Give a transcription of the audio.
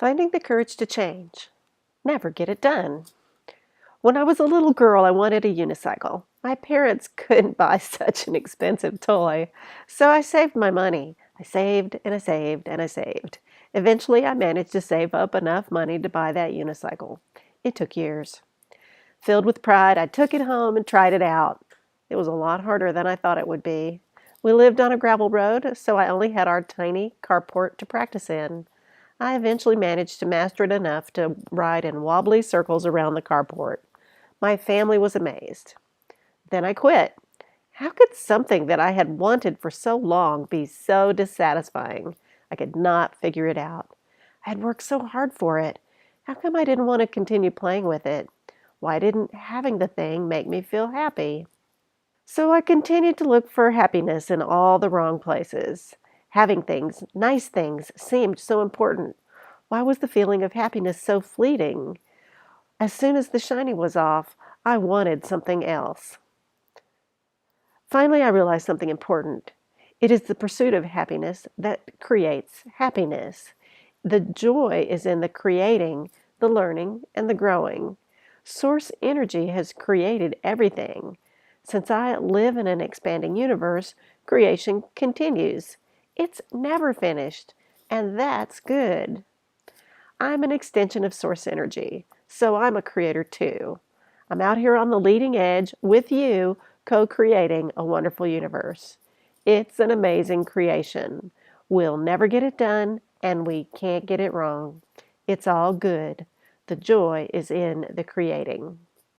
Finding the courage to change. Never get it done. When I was a little girl, I wanted a unicycle. My parents couldn't buy such an expensive toy, so I saved my money. I saved and I saved and I saved. Eventually, I managed to save up enough money to buy that unicycle. It took years. Filled with pride, I took it home and tried it out. It was a lot harder than I thought it would be. We lived on a gravel road, so I only had our tiny carport to practice in. I eventually managed to master it enough to ride in wobbly circles around the carport. My family was amazed. Then I quit. How could something that I had wanted for so long be so dissatisfying? I could not figure it out. I had worked so hard for it. How come I didn't want to continue playing with it? Why didn't having the thing make me feel happy? So I continued to look for happiness in all the wrong places. Having things, nice things, seemed so important. Why was the feeling of happiness so fleeting? As soon as the shiny was off, I wanted something else. Finally, I realized something important. It is the pursuit of happiness that creates happiness. The joy is in the creating, the learning, and the growing. Source energy has created everything. Since I live in an expanding universe, creation continues. It's never finished, and that's good. I'm an extension of source energy, so I'm a creator too. I'm out here on the leading edge with you, co-creating a wonderful universe. It's an amazing creation. We'll never get it done, and we can't get it wrong. It's all good. The joy is in the creating.